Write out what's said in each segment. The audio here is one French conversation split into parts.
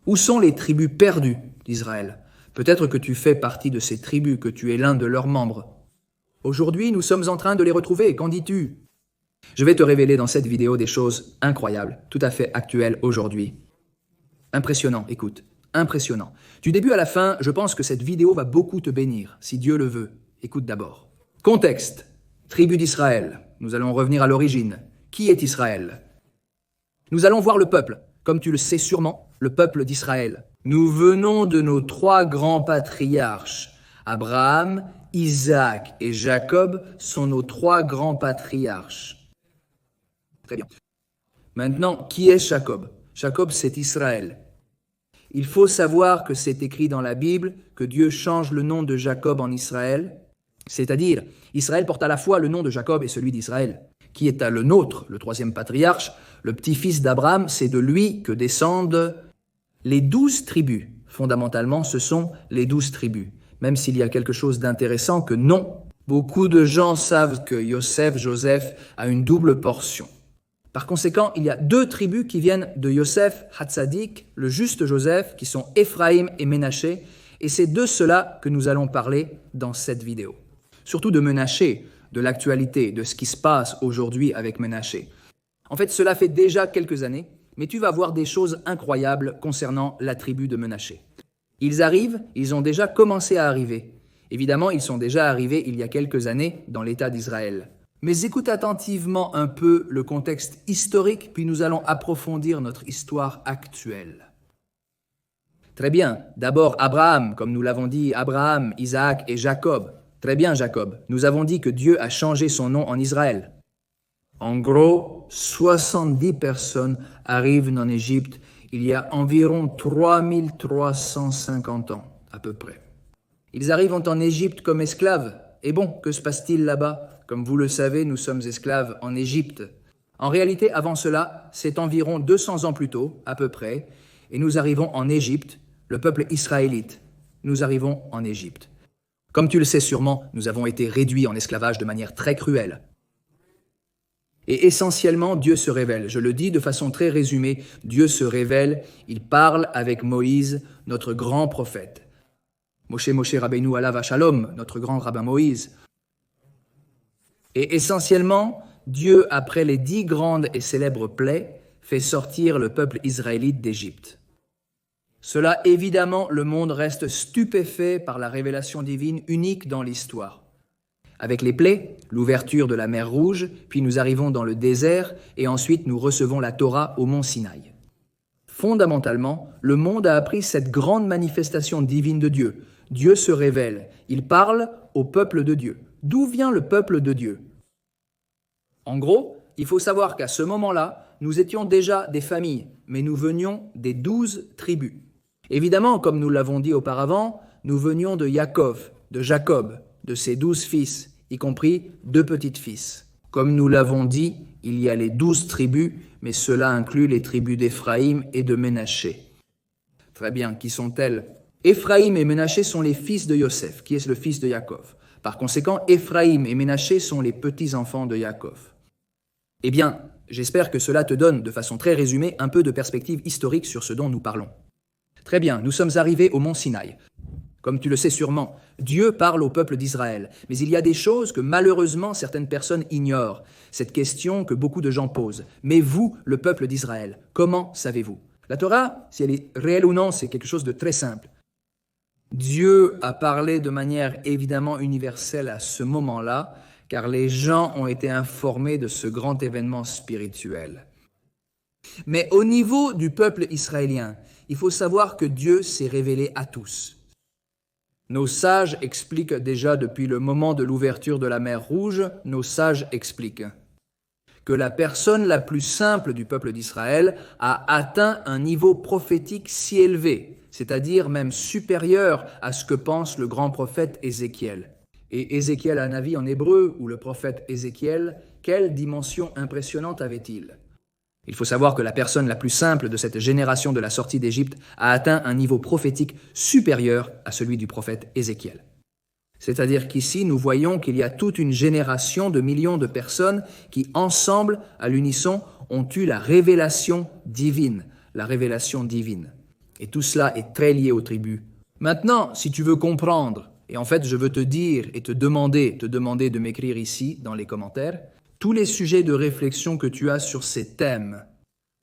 Où sont les tribus perdues d'Israël? Peut-être que tu fais partie de ces tribus, que tu es l'un de leurs membres. Aujourd'hui, nous sommes en train de les retrouver. Qu'en dis-tu? Je vais te révéler dans cette vidéo des choses incroyables, tout à fait actuelles aujourd'hui. Impressionnant, écoute, impressionnant. Du début à la fin, je pense que cette vidéo va beaucoup te bénir, si Dieu le veut. Écoute d'abord. Contexte. Tribu d'Israël. Nous allons revenir à l'origine. Qui est Israël? Nous allons voir le peuple. Comme tu le sais sûrement, le peuple d'Israël. Nous venons de nos trois grands patriarches. Abraham, Isaac et Jacob sont nos trois grands patriarches. Très bien. Maintenant, qui est Jacob? Jacob, c'est Israël. Il faut savoir que c'est écrit dans la Bible que Dieu change le nom de Jacob en Israël, c'est-à-dire Israël porte à la fois le nom de Jacob et celui d'Israël, qui est le nôtre, le troisième patriarche, le petit-fils d'Abraham, c'est de lui que descendent les 12 tribus. Fondamentalement, ce sont les 12 tribus, même s'il y a quelque chose d'intéressant que non. Beaucoup de gens savent que Joseph a une double portion. Par conséquent, il y a 2 tribus qui viennent de Yosef Hatzadik, le juste Joseph, qui sont Éphraïm et Ménaché, et c'est de cela que nous allons parler dans cette vidéo. Surtout de Ménaché, de l'actualité, de ce qui se passe aujourd'hui avec Ménaché. En fait, cela fait déjà quelques années, mais tu vas voir des choses incroyables concernant la tribu de Ménaché. Ils arrivent, ils ont déjà commencé à arriver. Évidemment, ils sont déjà arrivés il y a quelques années dans l'État d'Israël. Mais écoute attentivement un peu le contexte historique, puis nous allons approfondir notre histoire actuelle. Très bien, d'abord Abraham, comme nous l'avons dit, Abraham, Isaac et Jacob. Très bien Jacob, nous avons dit que Dieu a changé son nom en Israël. En gros, 70 personnes arrivent en Égypte il y a environ 3350 ans, à peu près. Ils arrivent en Égypte comme esclaves. Et bon, que se passe-t-il là-bas? Comme vous le savez, nous sommes esclaves en Égypte. En réalité, avant cela, c'est environ 200 ans plus tôt, à peu près, et nous arrivons en Égypte, le peuple israélite. Nous arrivons en Égypte. Comme tu le sais sûrement, nous avons été réduits en esclavage de manière très cruelle. Et essentiellement, Dieu se révèle. Je le dis de façon très résumée, Dieu se révèle, il parle avec Moïse, notre grand prophète. Moshe Rabbeinu alav Shalom, notre grand rabbin Moïse. Et essentiellement, Dieu, après les 10 grandes et célèbres plaies, fait sortir le peuple israélite d'Égypte. Cela, évidemment, le monde reste stupéfait par la révélation divine unique dans l'histoire. Avec les plaies, l'ouverture de la mer Rouge, puis nous arrivons dans le désert, et ensuite nous recevons la Torah au mont Sinaï. Fondamentalement, le monde a appris cette grande manifestation divine de Dieu. Dieu se révèle, il parle au peuple de Dieu. D'où vient le peuple de Dieu? En gros, il faut savoir qu'à ce moment-là, nous étions déjà des familles, mais nous venions des 12 tribus. Évidemment, comme nous l'avons dit auparavant, nous venions de Jacob, de ses 12 fils, y compris 2 petites-fils. Comme nous l'avons dit, il y a les 12 tribus, mais cela inclut les tribus d'Éphraïm et de Ménaché. Très bien, qui sont-elles? Éphraïm et Ménaché sont les fils de Yosef, qui est le fils de Jacob. Par conséquent, Éphraïm et Ménaché sont les petits-enfants de Jacob. Eh bien, j'espère que cela te donne, de façon très résumée, un peu de perspective historique sur ce dont nous parlons. Très bien, nous sommes arrivés au mont Sinaï. Comme tu le sais sûrement, Dieu parle au peuple d'Israël. Mais il y a des choses que malheureusement certaines personnes ignorent. Cette question que beaucoup de gens posent. Mais vous, le peuple d'Israël, comment savez-vous? La Torah, si elle est réelle ou non, c'est quelque chose de très simple. Dieu a parlé de manière évidemment universelle à ce moment-là, car les gens ont été informés de ce grand événement spirituel. Mais au niveau du peuple israélien, il faut savoir que Dieu s'est révélé à tous. Nos sages expliquent déjà depuis le moment de l'ouverture de la mer Rouge, nos sages expliquent que la personne la plus simple du peuple d'Israël a atteint un niveau prophétique si élevé, c'est-à-dire même supérieur à ce que pense le grand prophète Ézéchiel. Et Ézéchiel Hanavi en hébreu, ou le prophète Ézéchiel, quelle dimension impressionnante avait-il? Il faut savoir que la personne la plus simple de cette génération de la sortie d'Égypte a atteint un niveau prophétique supérieur à celui du prophète Ézéchiel. C'est-à-dire qu'ici, nous voyons qu'il y a toute une génération de millions de personnes qui, ensemble, à l'unisson, ont eu la révélation divine. Et tout cela est très lié aux tribus. Maintenant, si tu veux comprendre, et en fait je veux te dire et te demander de m'écrire ici dans les commentaires, tous les sujets de réflexion que tu as sur ces thèmes,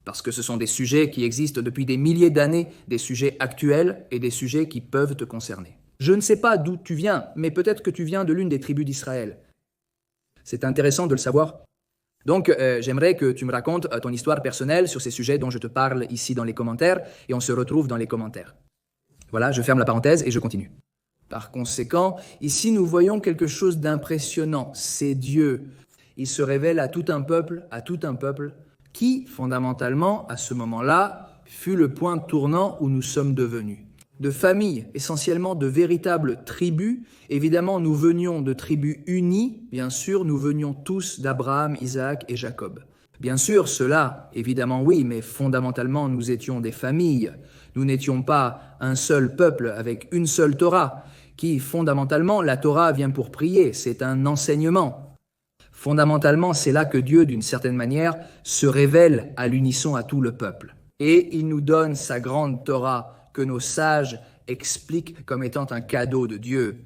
parce que ce sont des sujets qui existent depuis des milliers d'années, des sujets actuels et des sujets qui peuvent te concerner. Je ne sais pas d'où tu viens, mais peut-être que tu viens de l'une des tribus d'Israël. C'est intéressant de le savoir. Donc, j'aimerais que tu me racontes ton histoire personnelle sur ces sujets dont je te parle ici dans les commentaires, et on se retrouve dans les commentaires. Voilà, je ferme la parenthèse et je continue. Par conséquent, ici nous voyons quelque chose d'impressionnant. C'est Dieu. Il se révèle à tout un peuple, qui, fondamentalement, à ce moment-là, fut le point tournant où nous sommes devenus. De familles, essentiellement de véritables tribus. Évidemment, nous venions de tribus unies. Bien sûr, nous venions tous d'Abraham, Isaac et Jacob. Bien sûr, cela, évidemment oui, mais fondamentalement, nous étions des familles. Nous n'étions pas un seul peuple avec une seule Torah, qui, fondamentalement, la Torah vient pour prier. C'est un enseignement. Fondamentalement, c'est là que Dieu, d'une certaine manière, se révèle à l'unisson à tout le peuple. Et il nous donne sa grande Torah que nos sages expliquent comme étant un cadeau de Dieu.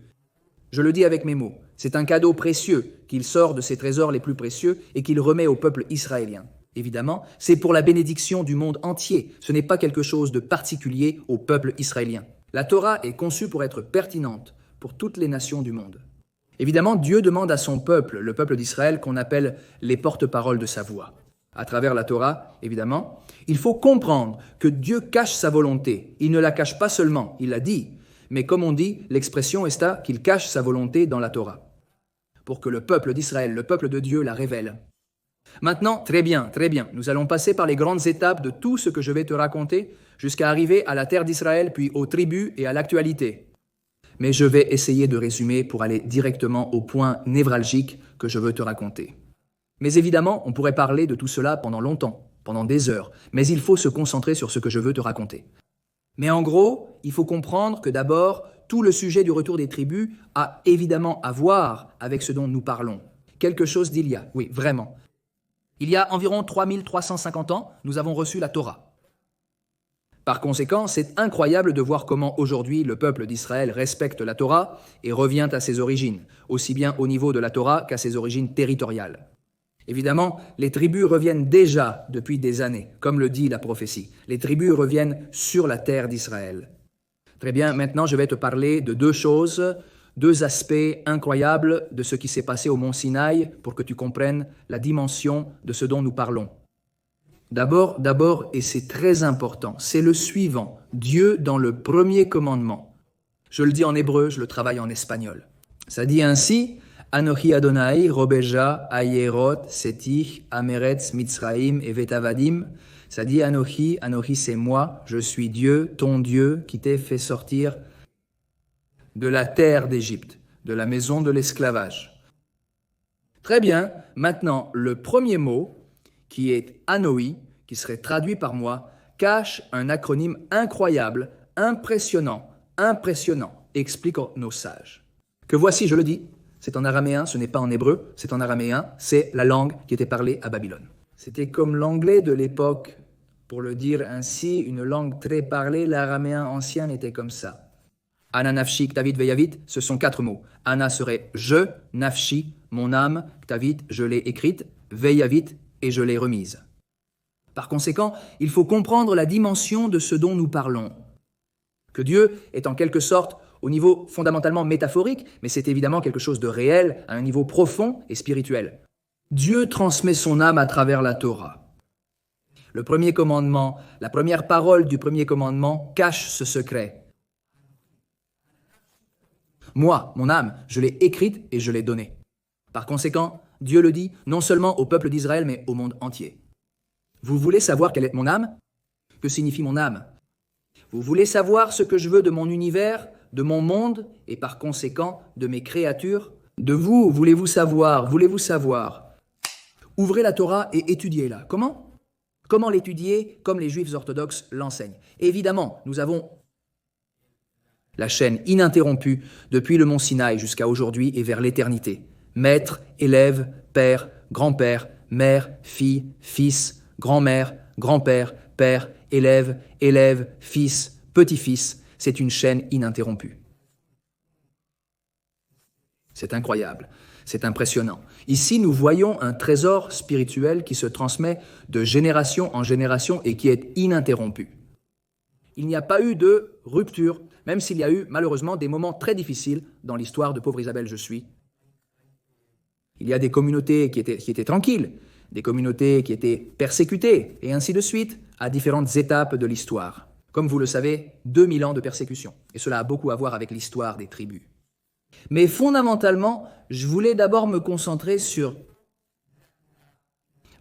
Je le dis avec mes mots, c'est un cadeau précieux qu'il sort de ses trésors les plus précieux et qu'il remet au peuple israélien. Évidemment, c'est pour la bénédiction du monde entier, ce n'est pas quelque chose de particulier au peuple israélien. La Torah est conçue pour être pertinente pour toutes les nations du monde. Évidemment, Dieu demande à son peuple, le peuple d'Israël, qu'on appelle les porte-paroles de sa voix. À travers la Torah, évidemment, il faut comprendre que Dieu cache sa volonté. Il ne la cache pas seulement, il l'a dit. Mais comme on dit, l'expression est là qu'il cache sa volonté dans la Torah. Pour que le peuple d'Israël, le peuple de Dieu, la révèle. Maintenant, très bien, nous allons passer par les grandes étapes de tout ce que je vais te raconter jusqu'à arriver à la terre d'Israël, puis aux tribus et à l'actualité. Mais je vais essayer de résumer pour aller directement au point névralgique que je veux te raconter. Mais évidemment, on pourrait parler de tout cela pendant longtemps, pendant des heures, mais il faut se concentrer sur ce que je veux te raconter. Mais en gros, il faut comprendre que d'abord, tout le sujet du retour des tribus a évidemment à voir avec ce dont nous parlons. Quelque chose d'il y a, oui, vraiment. Il y a environ 3350 ans, nous avons reçu la Torah. Par conséquent, c'est incroyable de voir comment aujourd'hui le peuple d'Israël respecte la Torah et revient à ses origines, aussi bien au niveau de la Torah qu'à ses origines territoriales. Évidemment, les tribus reviennent déjà depuis des années, comme le dit la prophétie. Les tribus reviennent sur la terre d'Israël. Très bien, maintenant je vais te parler de deux choses, deux aspects incroyables de ce qui s'est passé au mont Sinaï pour que tu comprennes la dimension de ce dont nous parlons. D'abord, et c'est très important, c'est le suivant, Dieu dans le premier commandement. Je le dis en hébreu, je le travaille en espagnol. Ça dit ainsi, Anochi Adonai, Robeja, Ayerot, Setich, Ameretz, Mitzraim et Vetavadim. Ça dit Anochi c'est moi, je suis Dieu, ton Dieu, qui t'ai fait sortir de la terre d'Égypte, de la maison de l'esclavage. Très bien, maintenant, le premier mot, qui est Anoi, qui serait traduit par moi, cache un acronyme incroyable, impressionnant, explique nos sages. Que voici, je le dis, c'est en araméen, ce n'est pas en hébreu, c'est en araméen, c'est la langue qui était parlée à Babylone. C'était comme l'anglais de l'époque, pour le dire ainsi, une langue très parlée, l'araméen ancien était comme ça. Ana nafshi, ktavit, veyavit, ce sont 4 mots. Ana serait je, nafshi, mon âme, ktavit, je l'ai écrite, veyavit, et je l'ai remise. Par conséquent, il faut comprendre la dimension de ce dont nous parlons. Que Dieu est en quelque sorte au niveau fondamentalement métaphorique, mais c'est évidemment quelque chose de réel, à un niveau profond et spirituel. Dieu transmet son âme à travers la Torah. Le premier commandement, la première parole du premier commandement cache ce secret. Moi, mon âme, je l'ai écrite et je l'ai donnée. Par conséquent, Dieu le dit non seulement au peuple d'Israël, mais au monde entier. Vous voulez savoir quelle est mon âme? Que signifie mon âme? Vous voulez savoir ce que je veux de mon univers, de mon monde, et par conséquent de mes créatures? De vous, voulez-vous savoir? Ouvrez la Torah et étudiez-la. Comment? Comment l'étudier comme les Juifs orthodoxes l'enseignent? Évidemment, nous avons la chaîne ininterrompue depuis le mont Sinaï jusqu'à aujourd'hui et vers l'éternité. Maître, élève, père, grand-père, mère, fille, fils, grand-mère, grand-père, père, élève, fils, petit-fils, c'est une chaîne ininterrompue. C'est incroyable, c'est impressionnant. Ici, nous voyons un trésor spirituel qui se transmet de génération en génération et qui est ininterrompu. Il n'y a pas eu de rupture, même s'il y a eu malheureusement des moments très difficiles dans l'histoire de Pauvre Isabelle je suis. Il y a des communautés qui étaient tranquilles, des communautés qui étaient persécutées, et ainsi de suite, à différentes étapes de l'histoire. Comme vous le savez, 2000 ans de persécution, et cela a beaucoup à voir avec l'histoire des tribus. Mais fondamentalement, je voulais d'abord me concentrer sur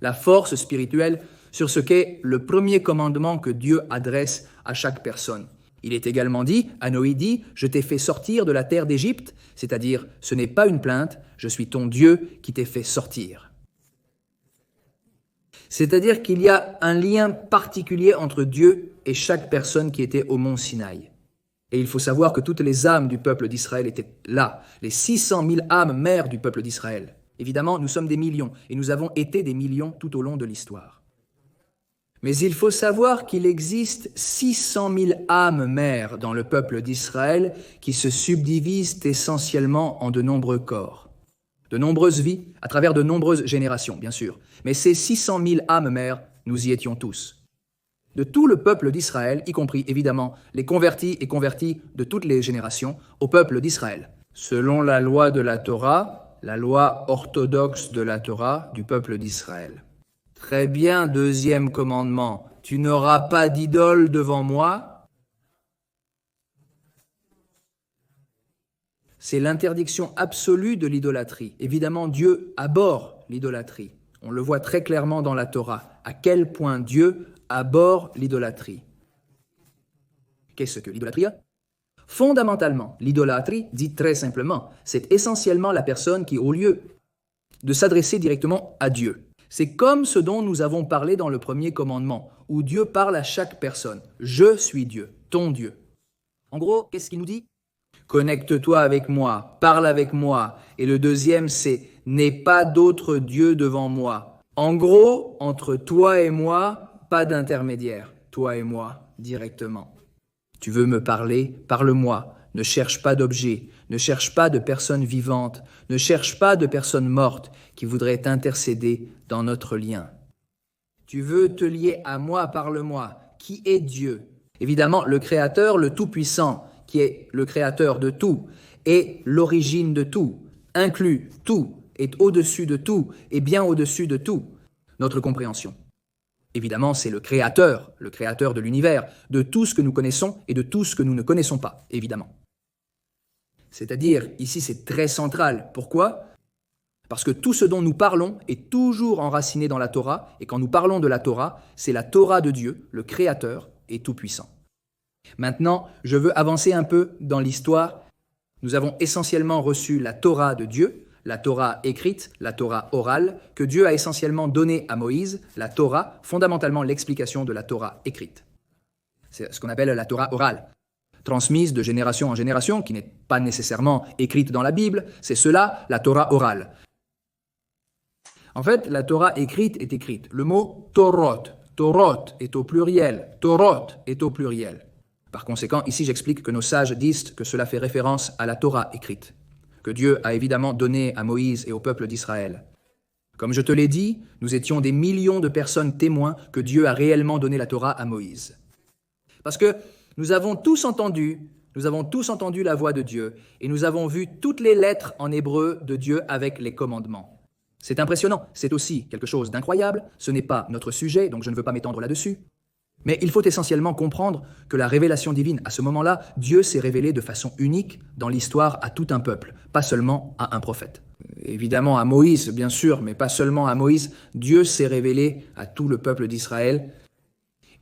la force spirituelle, sur ce qu'est le premier commandement que Dieu adresse à chaque personne. Il est également dit, à Noé dit, « Je t'ai fait sortir de la terre d'Égypte », c'est-à-dire, ce n'est pas une plainte, je suis ton Dieu qui t'ai fait sortir. C'est-à-dire qu'il y a un lien particulier entre Dieu et chaque personne qui était au mont Sinaï. Et il faut savoir que toutes les âmes du peuple d'Israël étaient là, les 600 000 âmes mères du peuple d'Israël. Évidemment, nous sommes des millions, et nous avons été des millions tout au long de l'histoire. Mais il faut savoir qu'il existe 600 000 âmes mères dans le peuple d'Israël qui se subdivisent essentiellement en de nombreux corps, de nombreuses vies, à travers de nombreuses générations, bien sûr. Mais ces 600 000 âmes mères, nous y étions tous. De tout le peuple d'Israël, y compris évidemment les convertis et convertis de toutes les générations, au peuple d'Israël. Selon la loi de la Torah, la loi orthodoxe de la Torah du peuple d'Israël. Très bien, deuxième commandement, tu n'auras pas d'idole devant moi. C'est l'interdiction absolue de l'idolâtrie. Évidemment, Dieu abhorre l'idolâtrie. On le voit très clairement dans la Torah, à quel point Dieu abhorre l'idolâtrie. Qu'est-ce que l'idolâtrie? Fondamentalement, l'idolâtrie, dit très simplement, c'est essentiellement la personne qui, au lieu de s'adresser directement à Dieu, c'est comme ce dont nous avons parlé dans le premier commandement, où Dieu parle à chaque personne. Je suis Dieu, ton Dieu. En gros, qu'est-ce qu'il nous dit? Connecte-toi avec moi, parle avec moi. Et le deuxième, c'est n'aie pas d'autre Dieu devant moi. En gros, entre toi et moi, pas d'intermédiaire. Toi et moi, directement. Tu veux me parler? Parle-moi. Ne cherche pas d'objets, ne cherche pas de personnes vivantes, ne cherche pas de personnes mortes qui voudraient intercéder dans notre lien. Tu veux te lier à moi, parle-moi. Qui est Dieu? Évidemment, le Créateur, le Tout-Puissant, qui est le Créateur de tout, est l'origine de tout, inclut tout, est au-dessus de tout, et bien au-dessus de tout. Notre compréhension. Évidemment, c'est le Créateur de l'univers, de tout ce que nous connaissons et de tout ce que nous ne connaissons pas, évidemment. C'est-à-dire, ici, c'est très central. Pourquoi? Parce que tout ce dont nous parlons est toujours enraciné dans la Torah, et quand nous parlons de la Torah, c'est la Torah de Dieu, le Créateur et Tout-Puissant. Maintenant, je veux avancer un peu dans l'histoire. Nous avons essentiellement reçu la Torah de Dieu, la Torah écrite, la Torah orale, que Dieu a essentiellement donnée à Moïse, la Torah, fondamentalement l'explication de la Torah écrite. C'est ce qu'on appelle la Torah orale, transmise de génération en génération, qui n'est pas nécessairement écrite dans la Bible, c'est cela, la Torah orale. En fait, la Torah écrite est écrite. Le mot Torot, Torot est au pluriel, Torot est au pluriel. Par conséquent, ici j'explique que nos sages disent que cela fait référence à la Torah écrite, que Dieu a évidemment donné à Moïse et au peuple d'Israël. Comme je te l'ai dit, nous étions des millions de personnes témoins que Dieu a réellement donné la Torah à Moïse. Parce que nous avons tous entendu la voix de Dieu et nous avons vu toutes les lettres en hébreu de Dieu avec les commandements. C'est impressionnant, c'est aussi quelque chose d'incroyable, ce n'est pas notre sujet, donc je ne veux pas m'étendre là-dessus. Mais il faut essentiellement comprendre que la révélation divine, à ce moment-là, Dieu s'est révélé de façon unique dans l'histoire à tout un peuple, pas seulement à un prophète. Évidemment à Moïse, bien sûr, mais pas seulement à Moïse, Dieu s'est révélé à tout le peuple d'Israël.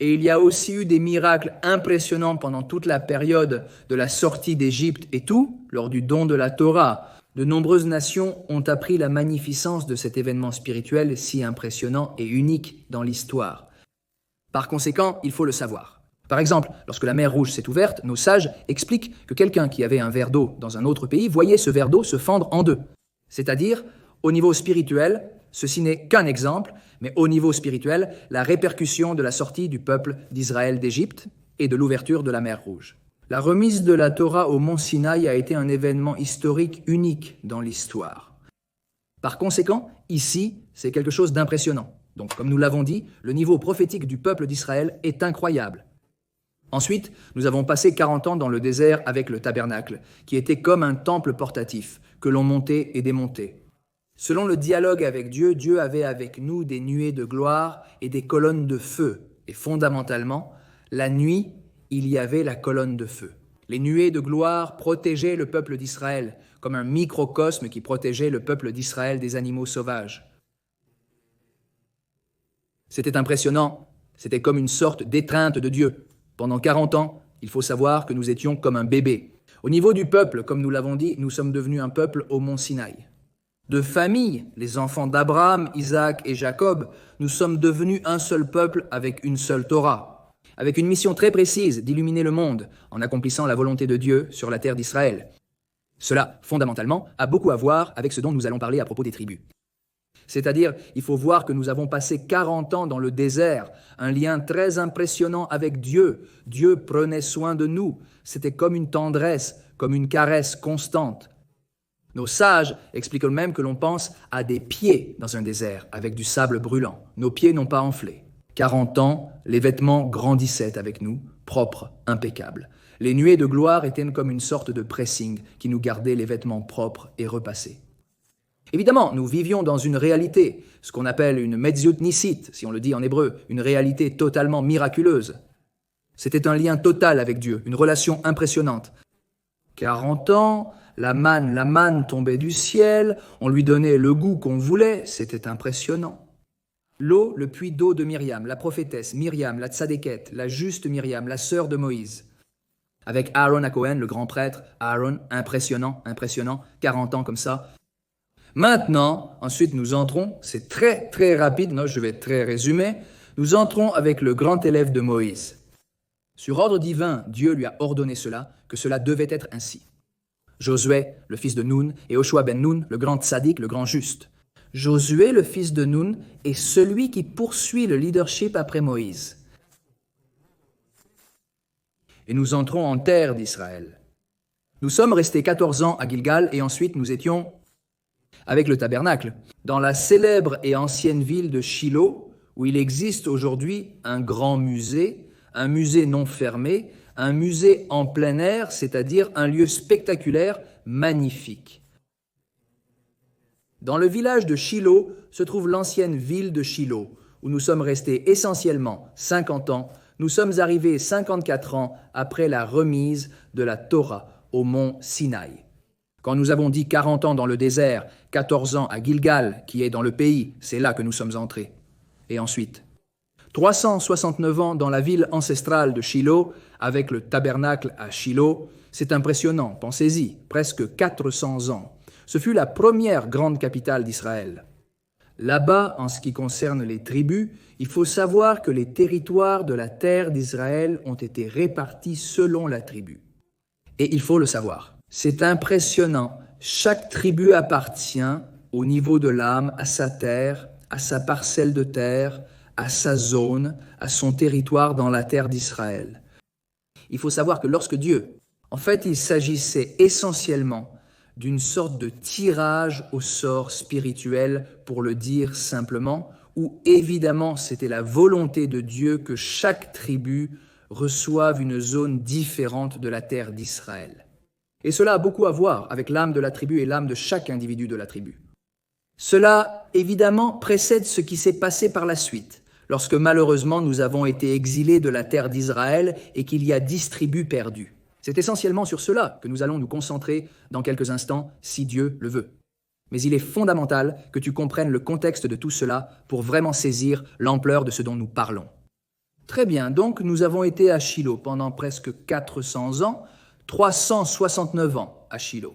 Et il y a aussi eu des miracles impressionnants pendant toute la période de la sortie d'Égypte et tout, lors du don de la Torah. De nombreuses nations ont appris la magnificence de cet événement spirituel si impressionnant et unique dans l'histoire. Par conséquent, il faut le savoir. Par exemple, lorsque la mer Rouge s'est ouverte, nos sages expliquent que quelqu'un qui avait un verre d'eau dans un autre pays voyait ce verre d'eau se fendre en deux. C'est-à-dire, au niveau spirituel, ceci n'est qu'un exemple, mais au niveau spirituel, la répercussion de la sortie du peuple d'Israël d'Égypte et de l'ouverture de la mer Rouge. La remise de la Torah au mont Sinaï a été un événement historique unique dans l'histoire. Par conséquent, ici, c'est quelque chose d'impressionnant. Donc, comme nous l'avons dit, le niveau prophétique du peuple d'Israël est incroyable. Ensuite, nous avons passé 40 ans dans le désert avec le tabernacle, qui était comme un temple portatif, que l'on montait et démontait. Selon le dialogue avec Dieu, Dieu avait avec nous des nuées de gloire et des colonnes de feu. Et fondamentalement, la nuit, il y avait la colonne de feu. Les nuées de gloire protégeaient le peuple d'Israël, comme un microcosme qui protégeait le peuple d'Israël des animaux sauvages. C'était impressionnant, c'était comme une sorte d'étreinte de Dieu. Pendant 40 ans, il faut savoir que nous étions comme un bébé. Au niveau du peuple, comme nous l'avons dit, nous sommes devenus un peuple au mont Sinaï. De famille, les enfants d'Abraham, Isaac et Jacob, nous sommes devenus un seul peuple avec une seule Torah, avec une mission très précise d'illuminer le monde en accomplissant la volonté de Dieu sur la terre d'Israël. Cela, fondamentalement, a beaucoup à voir avec ce dont nous allons parler à propos des tribus. C'est-à-dire, il faut voir que nous avons passé 40 ans dans le désert, un lien très impressionnant avec Dieu. Dieu prenait soin de nous. C'était comme une tendresse, comme une caresse constante. Nos sages expliquent même que l'on pense à des pieds dans un désert avec du sable brûlant. Nos pieds n'ont pas enflé. 40 ans, les vêtements grandissaient avec nous, propres, impeccables. Les nuées de gloire étaient comme une sorte de pressing qui nous gardait les vêtements propres et repassés. Évidemment, nous vivions dans une réalité, ce qu'on appelle une metziut nissit, si on le dit en hébreu, une réalité totalement miraculeuse. C'était un lien total avec Dieu, une relation impressionnante. 40 ans, la manne tombait du ciel, on lui donnait le goût qu'on voulait, c'était impressionnant. L'eau, le puits d'eau de Myriam, la prophétesse, Myriam, la tzadékette, la juste Myriam, la sœur de Moïse. Avec Aaron à Cohen, le grand prêtre, Aaron, impressionnant, 40 ans comme ça. Maintenant, ensuite nous entrons, c'est très très rapide, non, je vais très résumer, nous entrons avec le grand élève de Moïse. Sur ordre divin, Dieu lui a ordonné cela, que cela devait être ainsi. Josué, le fils de Nun, et Oshua ben Nun, le grand tzaddik, le grand juste. Josué, le fils de Nun, est celui qui poursuit le leadership après Moïse. Et nous entrons en terre d'Israël. Nous sommes restés 14 ans à Gilgal et ensuite nous étions avec le tabernacle, dans la célèbre et ancienne ville de Shiloh, où il existe aujourd'hui un grand musée, un musée non fermé, un musée en plein air, c'est-à-dire un lieu spectaculaire, magnifique. Dans le village de Shiloh se trouve l'ancienne ville de Shiloh, où nous sommes restés essentiellement 50 ans. Nous sommes arrivés 54 ans après la remise de la Torah au mont Sinaï. Quand nous avons dit 40 ans dans le désert, 14 ans à Gilgal, qui est dans le pays, c'est là que nous sommes entrés. Et ensuite, 369 ans dans la ville ancestrale de Shiloh, avec le tabernacle à Shiloh, c'est impressionnant, pensez-y, presque 400 ans. Ce fut la première grande capitale d'Israël. Là-bas, en ce qui concerne les tribus, il faut savoir que les territoires de la terre d'Israël ont été répartis selon la tribu. Et il faut le savoir. C'est impressionnant. Chaque tribu appartient, au niveau de l'âme, à sa terre, à sa parcelle de terre, à sa zone, à son territoire dans la terre d'Israël. Il faut savoir que lorsque Dieu, en fait, il s'agissait essentiellement d'une sorte de tirage au sort spirituel, pour le dire simplement, où évidemment c'était la volonté de Dieu que chaque tribu reçoive une zone différente de la terre d'Israël. Et cela a beaucoup à voir avec l'âme de la tribu et l'âme de chaque individu de la tribu. Cela, évidemment, précède ce qui s'est passé par la suite, lorsque malheureusement nous avons été exilés de la terre d'Israël et qu'il y a 10 tribus perdues. C'est essentiellement sur cela que nous allons nous concentrer dans quelques instants, si Dieu le veut. Mais il est fondamental que tu comprennes le contexte de tout cela pour vraiment saisir l'ampleur de ce dont nous parlons. Très bien, donc nous avons été à Shiloh pendant presque 400 ans, 369 ans à Shiloh.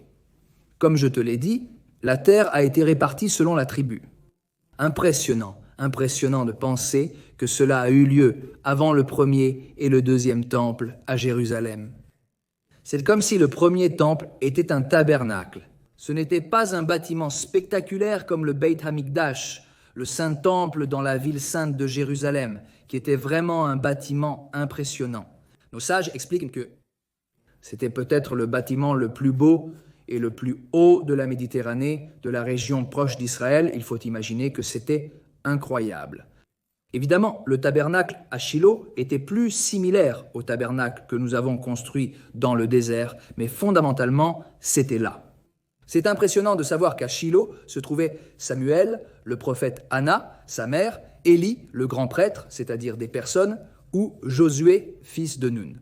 Comme je te l'ai dit, la terre a été répartie selon la tribu. Impressionnant de penser que cela a eu lieu avant le premier et le deuxième temple à Jérusalem. C'est comme si le premier temple était un tabernacle. Ce n'était pas un bâtiment spectaculaire comme le Beit Hamikdash, le saint temple dans la ville sainte de Jérusalem, qui était vraiment un bâtiment impressionnant. Nos sages expliquent que c'était peut-être le bâtiment le plus beau et le plus haut de la Méditerranée, de la région proche d'Israël. Il faut imaginer que c'était incroyable. Évidemment, le tabernacle à Shilo était plus similaire au tabernacle que nous avons construit dans le désert, mais fondamentalement, c'était là. C'est impressionnant de savoir qu'à Shilo se trouvaient Samuel, le prophète Anna, sa mère, Élie, le grand prêtre, c'est-à-dire des personnes, ou Josué, fils de Nun.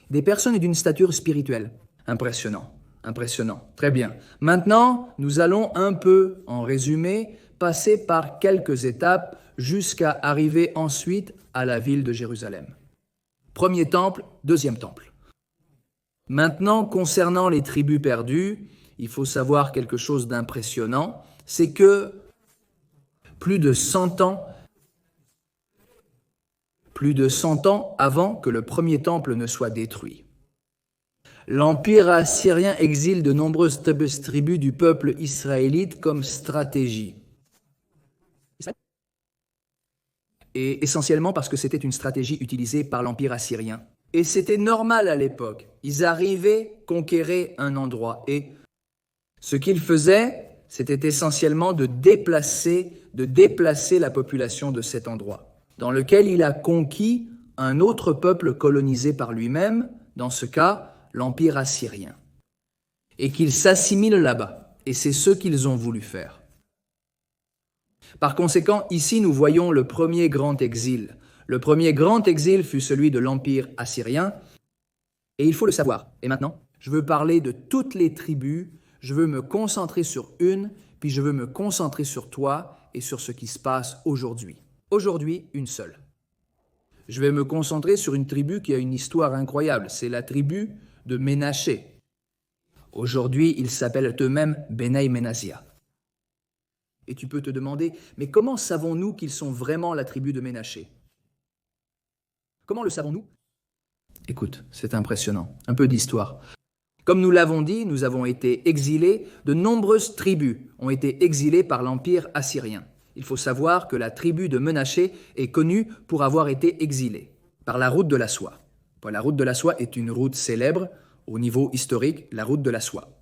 Des personnes d'une stature spirituelle. Impressionnant, impressionnant. Très bien. Maintenant, nous allons un peu, en résumé, passer par quelques étapes jusqu'à arriver ensuite à la ville de Jérusalem. Premier temple, deuxième temple. Maintenant, concernant les tribus perdues, il faut savoir quelque chose d'impressionnant, c'est que plus de 100 ans avant que le premier temple ne soit détruit, l'Empire assyrien exile de nombreuses tribus du peuple israélite comme stratégie. Et essentiellement parce que c'était une stratégie utilisée par l'Empire assyrien. Et c'était normal à l'époque. Ils arrivaient conquérir un endroit. Et ce qu'ils faisaient, c'était essentiellement de déplacer la population de cet endroit, dans lequel il a conquis un autre peuple colonisé par lui-même, dans ce cas, l'Empire assyrien. Et qu'ils s'assimilent là-bas. Et c'est ce qu'ils ont voulu faire. Par conséquent, ici, nous voyons le premier grand exil. Le premier grand exil fut celui de l'Empire assyrien, et il faut le savoir. Et maintenant, je veux parler de toutes les tribus, je veux me concentrer sur une, puis je veux me concentrer sur toi et sur ce qui se passe aujourd'hui. Aujourd'hui, une seule. Je vais me concentrer sur une tribu qui a une histoire incroyable, c'est la tribu de Ménaché. Aujourd'hui, ils s'appellent eux-mêmes Bénaï Ménasia. Et tu peux te demander, mais comment savons-nous qu'ils sont vraiment la tribu de Ménaché? Comment le savons-nous? Écoute, c'est impressionnant. Un peu d'histoire. Comme nous l'avons dit, nous avons été exilés. De nombreuses tribus ont été exilées par l'Empire assyrien. Il faut savoir que la tribu de Ménaché est connue pour avoir été exilée par la route de la soie. La route de la soie est une route célèbre au niveau historique, la route de la soie,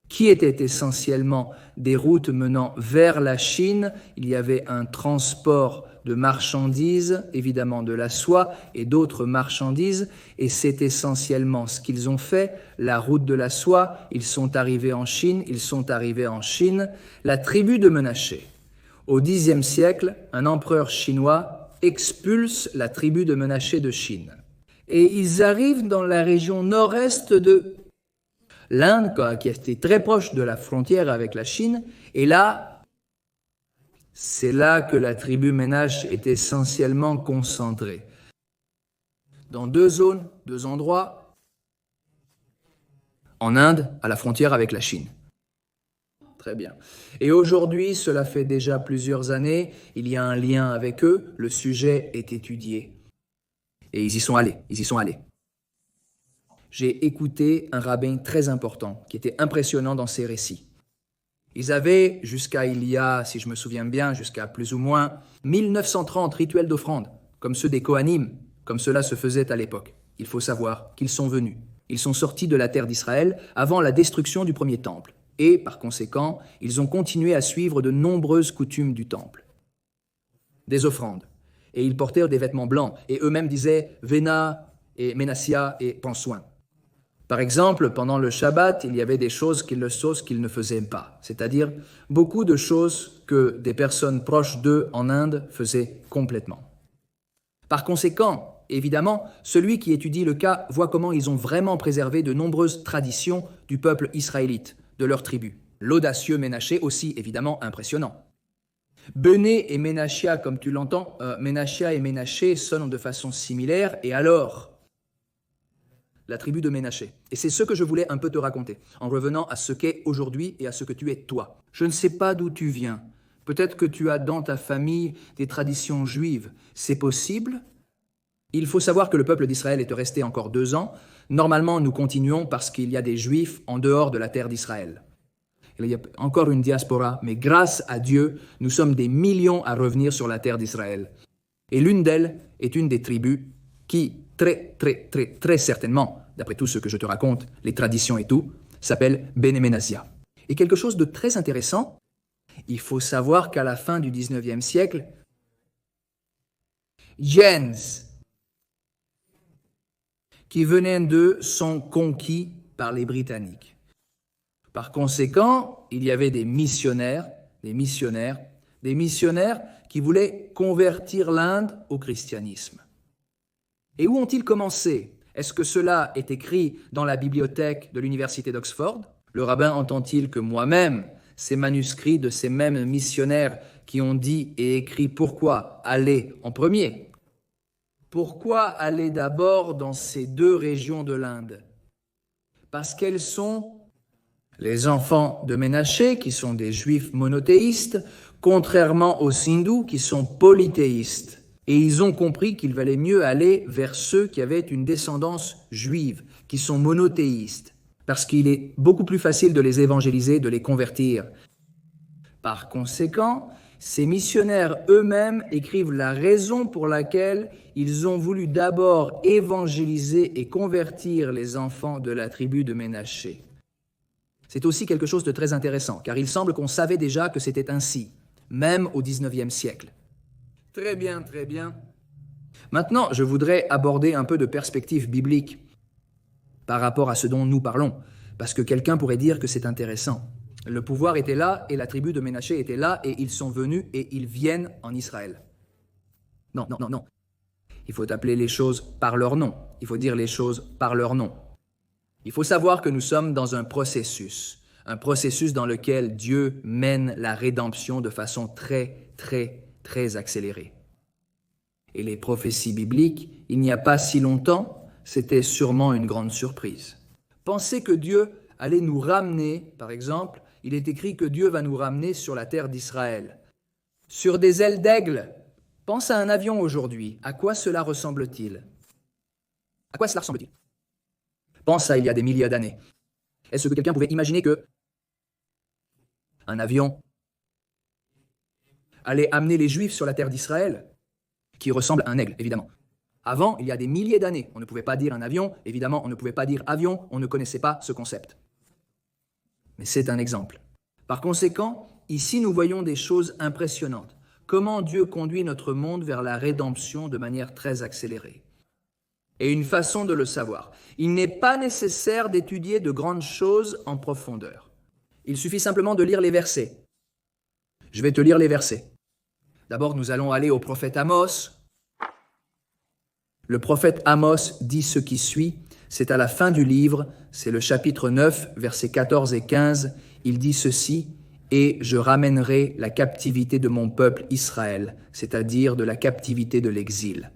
qui était essentiellement des routes menant vers la Chine. Il y avait un transport de marchandises, évidemment de la soie et d'autres marchandises, et c'est essentiellement ce qu'ils ont fait, la route de la soie. Ils sont arrivés en Chine. La tribu de Ménaché. Au Xe siècle, un empereur chinois expulse la tribu de Ménaché de Chine. Et ils arrivent dans la région nord-est de l'Inde, qui était très proche de la frontière avec la Chine, et là, c'est là que la tribu Ménache est essentiellement concentrée. Dans deux zones, deux endroits, en Inde, à la frontière avec la Chine. Très bien. Et aujourd'hui, cela fait déjà plusieurs années, il y a un lien avec eux, le sujet est étudié. Et ils y sont allés. J'ai écouté un rabbin très important qui était impressionnant dans ses récits. Ils avaient, jusqu'à il y a, si je me souviens bien, jusqu'à plus ou moins 1930 rituels d'offrande, comme ceux des Kohanim, comme cela se faisait à l'époque. Il faut savoir qu'ils sont venus. Ils sont sortis de la terre d'Israël avant la destruction du premier temple. Et, par conséquent, ils ont continué à suivre de nombreuses coutumes du temple. Des offrandes. Et ils portèrent des vêtements blancs. Et eux-mêmes disaient « Vena » et « Menassia » et « Prends soin ». Par exemple, pendant le Shabbat, il y avait des choses qu'ils ne faisaient pas, c'est-à-dire beaucoup de choses que des personnes proches d'eux en Inde faisaient complètement. Par conséquent, évidemment, celui qui étudie le cas voit comment ils ont vraiment préservé de nombreuses traditions du peuple israélite, de leur tribu. L'audacieux Ménaché aussi, évidemment, impressionnant. Béné et Ménachia, comme tu l'entends, Ménachia et Ménaché sonnent de façon similaire, et alors la tribu de Ménaché. Et c'est ce que je voulais un peu te raconter, en revenant à ce qu'est aujourd'hui et à ce que tu es toi. Je ne sais pas d'où tu viens. Peut-être que tu as dans ta famille des traditions juives. C'est possible. Il faut savoir que le peuple d'Israël est resté encore 2 ans. Normalement, nous continuons parce qu'il y a des juifs en dehors de la terre d'Israël. Il y a encore une diaspora, mais grâce à Dieu, nous sommes des millions à revenir sur la terre d'Israël. Et l'une d'elles est une des tribus qui très certainement, d'après tout ce que je te raconte, les traditions et tout, s'appelle Bene Menassia. Et quelque chose de très intéressant, il faut savoir qu'à la fin du 19e siècle, Jens, qui venaient d'eux, sont conquis par les Britanniques. Par conséquent, il y avait des missionnaires qui voulaient convertir l'Inde au christianisme. Et où ont-ils commencé? Est-ce que cela est écrit dans la bibliothèque de l'université d'Oxford? Le rabbin entend-il que moi-même, ces manuscrits de ces mêmes missionnaires qui ont dit et écrit pourquoi aller en premier? Pourquoi aller d'abord dans ces deux régions de l'Inde? Parce qu'elles sont les enfants de Ménaché, qui sont des juifs monothéistes, contrairement aux hindous, qui sont polythéistes. Et ils ont compris qu'il valait mieux aller vers ceux qui avaient une descendance juive, qui sont monothéistes, parce qu'il est beaucoup plus facile de les évangéliser, de les convertir. Par conséquent, ces missionnaires eux-mêmes écrivent la raison pour laquelle ils ont voulu d'abord évangéliser et convertir les enfants de la tribu de Ménaché. C'est aussi quelque chose de très intéressant, car il semble qu'on savait déjà que c'était ainsi, même au XIXe siècle. Très bien, très bien. Maintenant, je voudrais aborder un peu de perspective biblique par rapport à ce dont nous parlons, parce que quelqu'un pourrait dire que c'est intéressant. Le pouvoir était là, et la tribu de Ménaché était là, et ils sont venus, et ils viennent en Israël. Non. Il faut appeler les choses par leur nom. Il faut dire les choses par leur nom. Il faut savoir que nous sommes dans un processus dans lequel Dieu mène la rédemption de façon très accélérée. Et les prophéties bibliques, il n'y a pas si longtemps, c'était sûrement une grande surprise. Pensez que Dieu allait nous ramener, par exemple, il est écrit que Dieu va nous ramener sur la terre d'Israël, sur des ailes d'aigle. Pense à un avion aujourd'hui. À quoi cela ressemble-t-il? À quoi cela ressemble-t-il? Pense à il y a des milliers d'années. Est-ce que quelqu'un pouvait imaginer que un avion allait amener les Juifs sur la terre d'Israël, qui ressemble à un aigle, évidemment? Avant, il y a des milliers d'années, on ne pouvait pas dire un avion, évidemment, on ne pouvait pas dire avion, on ne connaissait pas ce concept. Mais c'est un exemple. Par conséquent, ici nous voyons des choses impressionnantes. Comment Dieu conduit notre monde vers la rédemption de manière très accélérée. Et une façon de le savoir. Il n'est pas nécessaire d'étudier de grandes choses en profondeur. Il suffit simplement de lire les versets. Je vais te lire les versets. D'abord, nous allons aller au prophète Amos. Le prophète Amos dit ce qui suit. C'est à la fin du livre, c'est le chapitre 9, versets 14 et 15. Il dit ceci: « Et je ramènerai la captivité de mon peuple Israël, c'est-à-dire de la captivité de l'exil. »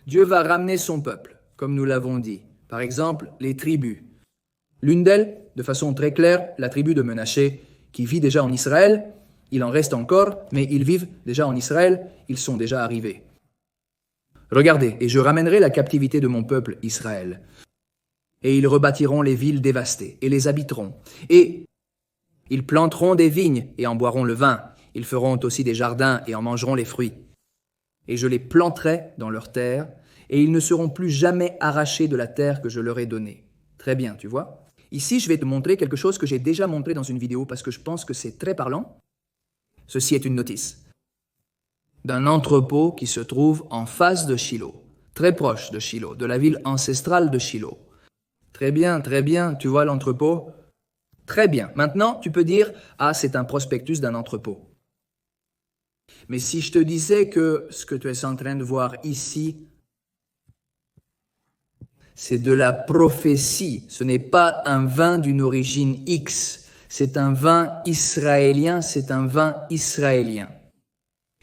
Dieu va ramener son peuple, comme nous l'avons dit. Par exemple, les tribus. L'une d'elles, de façon très claire, la tribu de Ménaché, qui vit déjà en Israël. Il en reste encore, mais ils vivent déjà en Israël, ils sont déjà arrivés. Regardez, et je ramènerai la captivité de mon peuple Israël. Et ils rebâtiront les villes dévastées, et les habiteront. Et ils planteront des vignes, et en boiront le vin. Ils feront aussi des jardins, et en mangeront les fruits. Et je les planterai dans leur terre, et ils ne seront plus jamais arrachés de la terre que je leur ai donnée. Très bien, tu vois. Ici, je vais te montrer quelque chose que j'ai déjà montré dans une vidéo, parce que je pense que c'est très parlant. Ceci est une notice d'un entrepôt qui se trouve en face de Shilo, très proche de Shilo, de la ville ancestrale de Shilo. Très bien, tu vois l'entrepôt? Très bien. Maintenant, tu peux dire, ah, c'est un prospectus d'un entrepôt. Mais si je te disais que ce que tu es en train de voir ici, c'est de la prophétie, ce n'est pas un vin d'une origine X, c'est un vin israélien,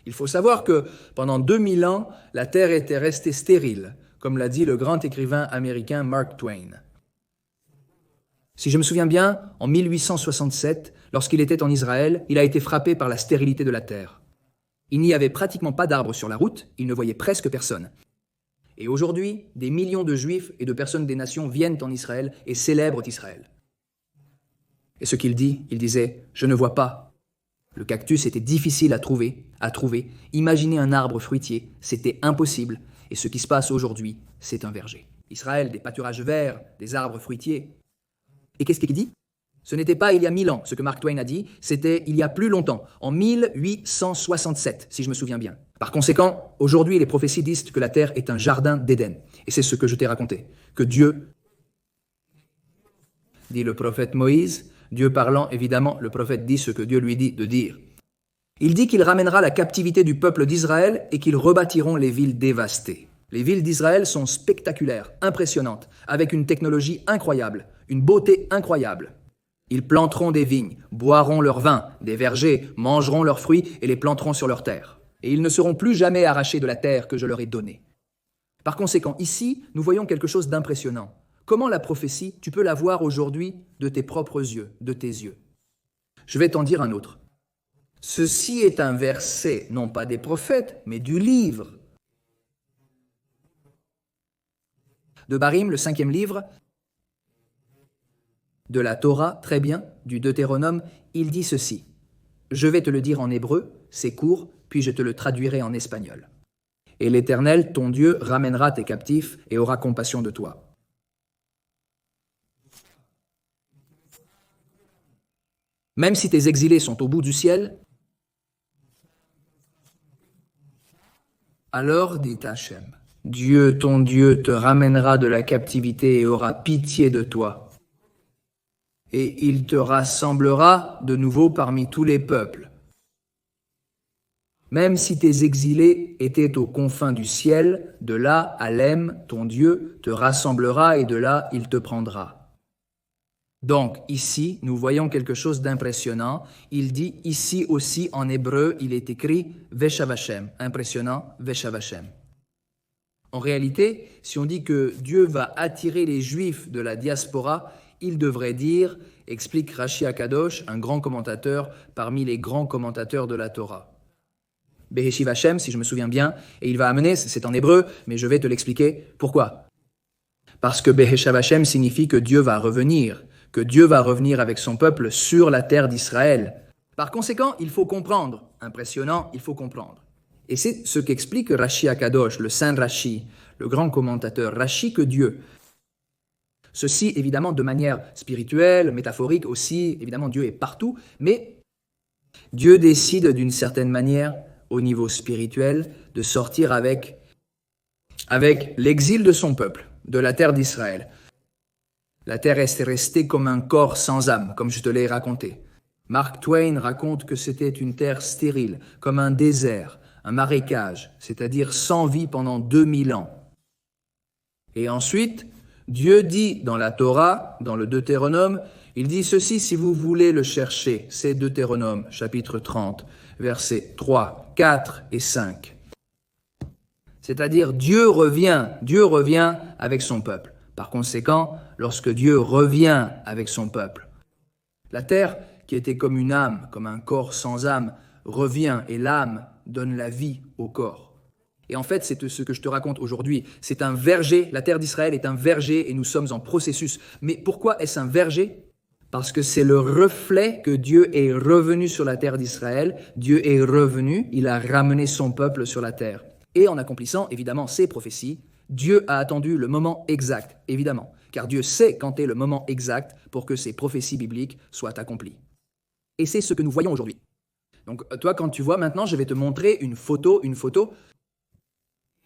Il faut savoir que pendant 2000 ans, la terre était restée stérile, comme l'a dit le grand écrivain américain Mark Twain. Si je me souviens bien, en 1867, lorsqu'il était en Israël, il a été frappé par la stérilité de la terre. Il n'y avait pratiquement pas d'arbres sur la route, il ne voyait presque personne. Et aujourd'hui, des millions de Juifs et de personnes des nations viennent en Israël et célèbrent Israël. Et ce qu'il dit, il disait « Je ne vois pas ». Le cactus était difficile à trouver. Imaginez un arbre fruitier, c'était impossible. Et ce qui se passe aujourd'hui, c'est un verger. Israël, des pâturages verts, des arbres fruitiers. Et qu'est-ce qu'il dit? Ce n'était pas il y a 1000 ans, ce que Mark Twain a dit, c'était il y a plus longtemps, en 1867, si je me souviens bien. Par conséquent, aujourd'hui, les prophéties disent que la terre est un jardin d'Éden. Et c'est ce que je t'ai raconté, que Dieu, dit le prophète Moïse, Dieu parlant, évidemment, le prophète dit ce que Dieu lui dit de dire. Il dit qu'il ramènera la captivité du peuple d'Israël et qu'ils rebâtiront les villes dévastées. Les villes d'Israël sont spectaculaires, impressionnantes, avec une technologie incroyable, une beauté incroyable. Ils planteront des vignes, boiront leur vin, des vergers, mangeront leurs fruits et les planteront sur leurs terres. Et ils ne seront plus jamais arrachés de la terre que je leur ai donnée. Par conséquent, ici, nous voyons quelque chose d'impressionnant. Comment la prophétie, tu peux la voir aujourd'hui de tes propres yeux, de tes yeux. Je vais t'en dire un autre. Ceci est un verset, non pas des prophètes, mais du livre. De Barim, le 5e livre, de la Torah, très bien, du Deutéronome, il dit ceci. Je vais te le dire en hébreu, c'est court, puis je te le traduirai en espagnol. Et l'Éternel, ton Dieu, ramènera tes captifs et aura compassion de toi. Même si tes exilés sont au bout du ciel, alors, dit Hachem, Dieu, ton Dieu, te ramènera de la captivité et aura pitié de toi. Et il te rassemblera de nouveau parmi tous les peuples. Même si tes exilés étaient aux confins du ciel, de là, Halem, ton Dieu, te rassemblera et de là, il te prendra. Donc, ici, nous voyons quelque chose d'impressionnant. Il dit, ici aussi, en hébreu, il est écrit « Veshavashem », impressionnant, « Veshavashem ». En réalité, si on dit que Dieu va attirer les Juifs de la diaspora, il devrait dire, explique Rashi Akadosh, un grand commentateur parmi les grands commentateurs de la Torah. Beheshiv Hashem, si je me souviens bien, et il va amener, c'est en hébreu, mais je vais te l'expliquer. Pourquoi? Parce que Beheshav Hashem signifie que Dieu va revenir avec son peuple sur la terre d'Israël. Par conséquent, il faut comprendre. Impressionnant, il faut comprendre. Et c'est ce qu'explique Rashi Akadosh, le saint Rashi, le grand commentateur Rashi, que Dieu. Ceci, évidemment, de manière spirituelle, métaphorique aussi, évidemment, Dieu est partout, mais Dieu décide d'une certaine manière, au niveau spirituel, de sortir avec l'exil de son peuple, de la terre d'Israël. La terre est restée comme un corps sans âme, comme je te l'ai raconté. Mark Twain raconte que c'était une terre stérile, comme un désert, un marécage, c'est-à-dire sans vie pendant 2000 ans. Et ensuite, Dieu dit dans la Torah, dans le Deutéronome, il dit ceci si vous voulez le chercher, c'est Deutéronome, chapitre 30, versets 3, 4 et 5. C'est-à-dire Dieu revient avec son peuple. Par conséquent, lorsque Dieu revient avec son peuple, la terre, qui était comme une âme, comme un corps sans âme, revient et l'âme donne la vie au corps. Et en fait, c'est ce que je te raconte aujourd'hui. C'est un verger, la terre d'Israël est un verger et nous sommes en processus. Mais pourquoi est-ce un verger? Parce que c'est le reflet que Dieu est revenu sur la terre d'Israël. Dieu est revenu, il a ramené son peuple sur la terre. Et en accomplissant évidemment ces prophéties, Dieu a attendu le moment exact, évidemment, car Dieu sait quand est le moment exact pour que ces prophéties bibliques soient accomplies. Et c'est ce que nous voyons aujourd'hui. Donc toi, quand tu vois maintenant, je vais te montrer une photo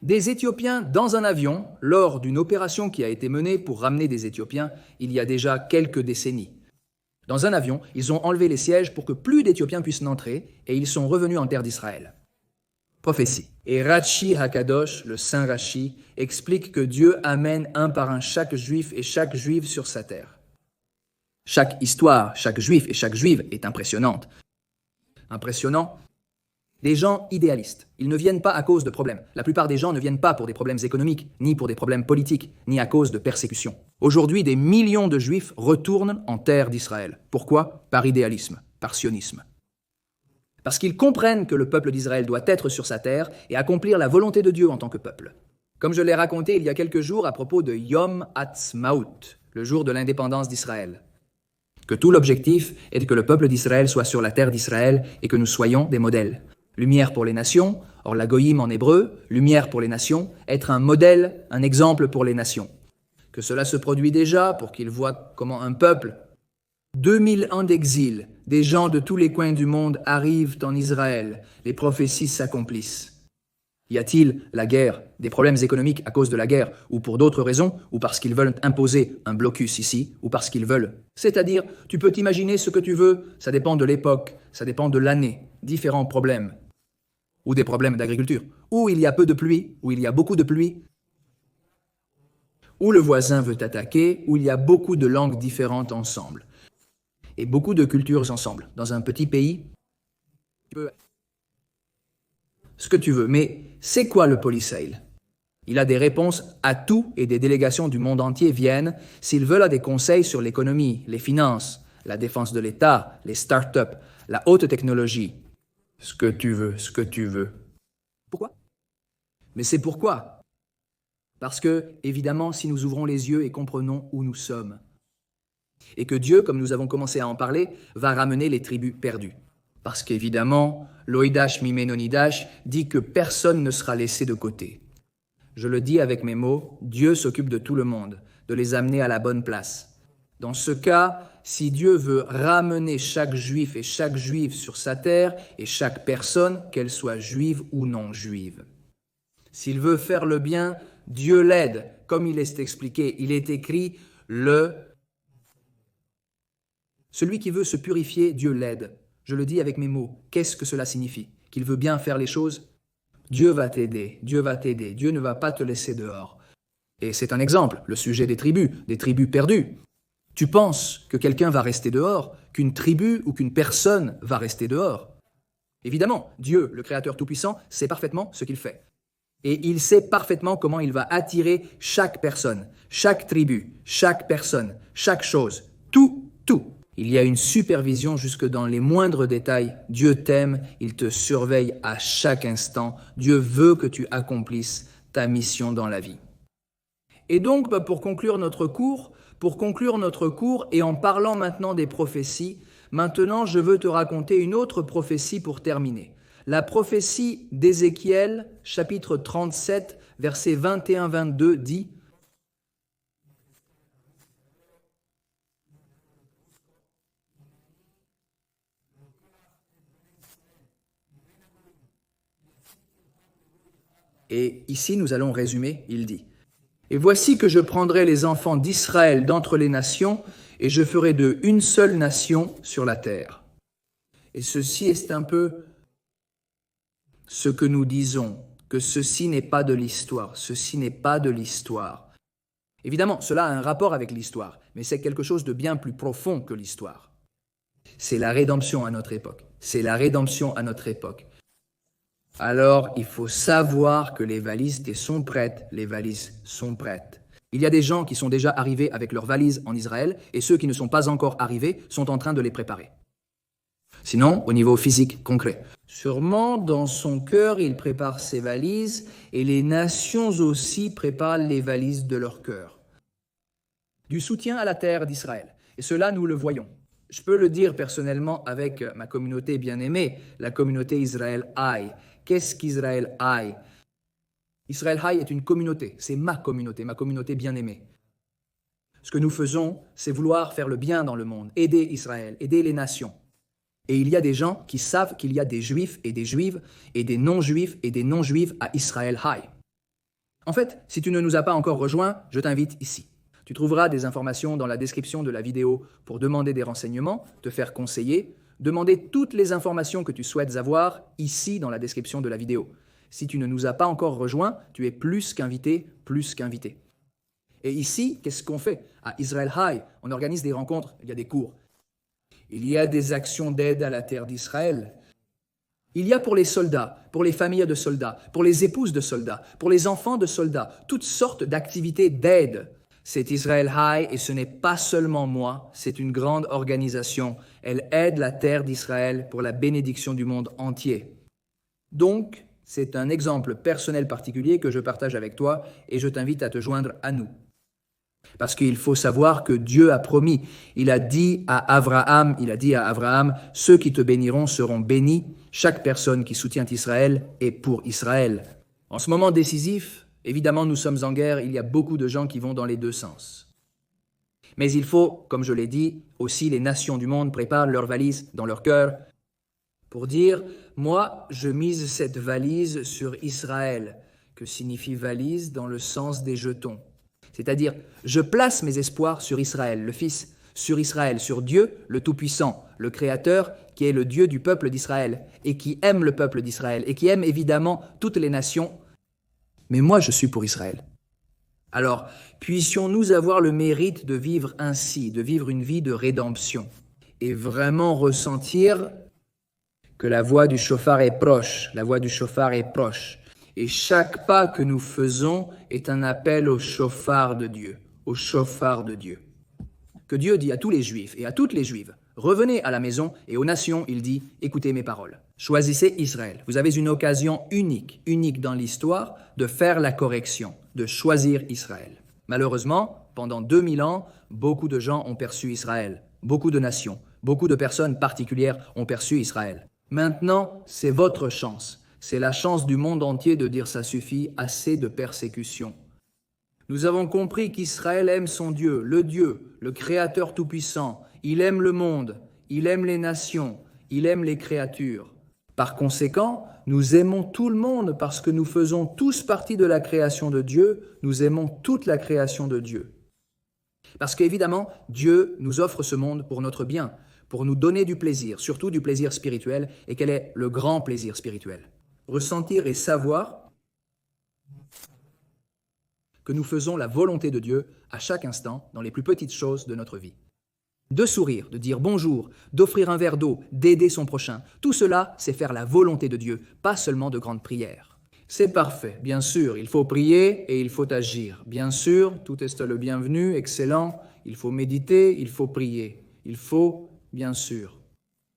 des Éthiopiens dans un avion lors d'une opération qui a été menée pour ramener des Éthiopiens il y a déjà quelques décennies. Dans un avion, ils ont enlevé les sièges pour que plus d'Éthiopiens puissent entrer et ils sont revenus en terre d'Israël. Prophétie. Et Rashi Hakadosh, le saint Rashi, explique que Dieu amène un par un chaque juif et chaque juive sur sa terre. Chaque histoire, chaque juif et chaque juive est impressionnante. Impressionnant. Des gens idéalistes. Ils ne viennent pas à cause de problèmes. La plupart des gens ne viennent pas pour des problèmes économiques, ni pour des problèmes politiques, ni à cause de persécutions. Aujourd'hui, des millions de juifs retournent en terre d'Israël. Pourquoi? Par idéalisme, par sionisme. Parce qu'ils comprennent que le peuple d'Israël doit être sur sa terre et accomplir la volonté de Dieu en tant que peuple. Comme je l'ai raconté il y a quelques jours à propos de Yom Ha'atzmaut, le jour de l'indépendance d'Israël. Que tout l'objectif est que le peuple d'Israël soit sur la terre d'Israël et que nous soyons des modèles. Lumière pour les nations, Or, la goïm en hébreu, lumière pour les nations, être un modèle, un exemple pour les nations. Que cela se produit déjà pour qu'ils voient comment un peuple, 2000 ans d'exil, des gens de tous les coins du monde arrivent en Israël, les prophéties s'accomplissent. Y a-t-il la guerre, des problèmes économiques à cause de la guerre, ou pour d'autres raisons, ou parce qu'ils veulent imposer un blocus ici, ou parce qu'ils veulent. C'est-à-dire, tu peux t'imaginer ce que tu veux, ça dépend de l'époque, ça dépend de l'année, différents problèmes. Ou des problèmes d'agriculture, où il y a peu de pluie, où il y a beaucoup de pluie, où le voisin veut t'attaquer, où il y a beaucoup de langues différentes ensemble, et beaucoup de cultures ensemble. Dans un petit pays, tu peux ce que tu veux, mais c'est quoi le Polysail? Il a des réponses à tout et des délégations du monde entier viennent s'ils veulent des conseils sur l'économie, les finances, la défense de l'État, les start-up, la haute technologie. Ce que tu veux, ce que tu veux. Pourquoi? Mais c'est pourquoi. Parce que, évidemment, si nous ouvrons les yeux et comprenons où nous sommes, et que Dieu, comme nous avons commencé à en parler, va ramener les tribus perdues. Parce qu'évidemment, l'Oïdash Miménonidash dit que personne ne sera laissé de côté. Je le dis avec mes mots, Dieu s'occupe de tout le monde, de les amener à la bonne place. Dans ce cas, si Dieu veut ramener chaque juif et chaque juive sur sa terre, et chaque personne, qu'elle soit juive ou non juive. S'il veut faire le bien, Dieu l'aide. Comme il est expliqué, il est écrit, celui qui veut se purifier, Dieu l'aide. Je le dis avec mes mots. Qu'est-ce que cela signifie? Qu'il veut bien faire les choses? Dieu va t'aider, Dieu va t'aider, Dieu ne va pas te laisser dehors. Et c'est un exemple, le sujet des tribus perdues. Tu penses que quelqu'un va rester dehors, qu'une tribu ou qu'une personne va rester dehors? Évidemment, Dieu, le Créateur Tout-Puissant, sait parfaitement ce qu'il fait. Et il sait parfaitement comment il va attirer chaque personne, chaque tribu, chaque personne, chaque chose, tout. Il y a une supervision jusque dans les moindres détails. Dieu t'aime, il te surveille à chaque instant. Dieu veut que tu accomplisses ta mission dans la vie. Et donc, pour conclure notre cours, et en parlant maintenant des prophéties, maintenant je veux te raconter une autre prophétie pour terminer. La prophétie d'Ézéchiel, chapitre 37, versets 21-22 dit « Et ici, nous allons résumer, il dit « Et voici que je prendrai les enfants d'Israël d'entre les nations, et je ferai d'eux une seule nation sur la terre. » Et ceci est un peu ce que nous disons, que ceci n'est pas de l'histoire, ceci n'est pas de l'histoire. Évidemment, cela a un rapport avec l'histoire, mais c'est quelque chose de bien plus profond que l'histoire. C'est la rédemption à notre époque, c'est la rédemption à notre époque. Alors, il faut savoir que les valises sont prêtes, les valises sont prêtes. Il y a des gens qui sont déjà arrivés avec leurs valises en Israël, et ceux qui ne sont pas encore arrivés sont en train de les préparer. Sinon, au niveau physique, concret. Sûrement, dans son cœur, il prépare ses valises, et les nations aussi préparent les valises de leur cœur. Du soutien à la terre d'Israël. Et cela, nous le voyons. Je peux le dire personnellement avec ma communauté bien-aimée, la communauté Israël High. Qu'est-ce qu'Israël High? Israël High est une communauté, c'est ma communauté bien-aimée. Ce que nous faisons, c'est vouloir faire le bien dans le monde, aider Israël, aider les nations. Et il y a des gens qui savent qu'il y a des juifs et des juives, et des non-juifs et des non-juives à Israël High. En fait, si tu ne nous as pas encore rejoints, je t'invite ici. Tu trouveras des informations dans la description de la vidéo pour demander des renseignements, te faire conseiller, demander toutes les informations que tu souhaites avoir ici dans la description de la vidéo. Si tu ne nous as pas encore rejoints, tu es plus qu'invité, plus qu'invité. Et ici, qu'est-ce qu'on fait? À Israel High, on organise des rencontres, il y a des cours. Il y a des actions d'aide à la terre d'Israël. Il y a pour les soldats, pour les familles de soldats, pour les épouses de soldats, pour les enfants de soldats, toutes sortes d'activités d'aide. C'est Israel High et ce n'est pas seulement moi, c'est une grande organisation. Elle aide la terre d'Israël pour la bénédiction du monde entier. Donc, c'est un exemple personnel particulier que je partage avec toi et je t'invite à te joindre à nous. Parce qu'il faut savoir que Dieu a promis. Il a dit à Abraham, ceux qui te béniront seront bénis. Chaque personne qui soutient Israël est pour Israël. En ce moment décisif, évidemment, nous sommes en guerre, il y a beaucoup de gens qui vont dans les deux sens. Mais il faut, comme je l'ai dit, aussi les nations du monde préparent leurs valises dans leur cœur pour dire « Moi, je mise cette valise sur Israël », que signifie valise dans le sens des jetons. C'est-à-dire, je place mes espoirs sur Israël, le Fils, sur Israël, sur Dieu, le Tout-Puissant, le Créateur, qui est le Dieu du peuple d'Israël, et qui aime le peuple d'Israël, et qui aime évidemment toutes les nations. Mais moi, je suis pour Israël. Alors, puissions-nous avoir le mérite de vivre ainsi, de vivre une vie de rédemption, et vraiment ressentir que la voix du chauffard est proche, et chaque pas que nous faisons est un appel au chauffard de Dieu, Que Dieu dit à tous les Juifs et à toutes les Juives, revenez à la maison, et aux nations, il dit, écoutez mes paroles. Choisissez Israël. Vous avez une occasion unique dans l'histoire de faire la correction, de choisir Israël. Malheureusement, pendant 2000 ans, beaucoup de gens ont perçu Israël, beaucoup de nations, beaucoup de personnes particulières ont perçu Israël. Maintenant, c'est votre chance. C'est la chance du monde entier de dire ça suffit, assez de persécution. Nous avons compris qu'Israël aime son Dieu, le Créateur tout-puissant. Il aime le monde, il aime les nations, il aime les créatures. Par conséquent, nous aimons tout le monde parce que nous faisons tous partie de la création de Dieu, nous aimons toute la création de Dieu. Parce qu'évidemment, Dieu nous offre ce monde pour notre bien, pour nous donner du plaisir, surtout du plaisir spirituel. Et quel est le grand plaisir spirituel ? Ressentir et savoir que nous faisons la volonté de Dieu à chaque instant dans les plus petites choses de notre vie. De sourire, de dire bonjour, d'offrir un verre d'eau, d'aider son prochain, tout cela, c'est faire la volonté de Dieu, pas seulement de grandes prières. C'est parfait, bien sûr, il faut prier et il faut agir. Bien sûr, tout est le bienvenu, excellent, il faut méditer, il faut prier, il faut, bien sûr.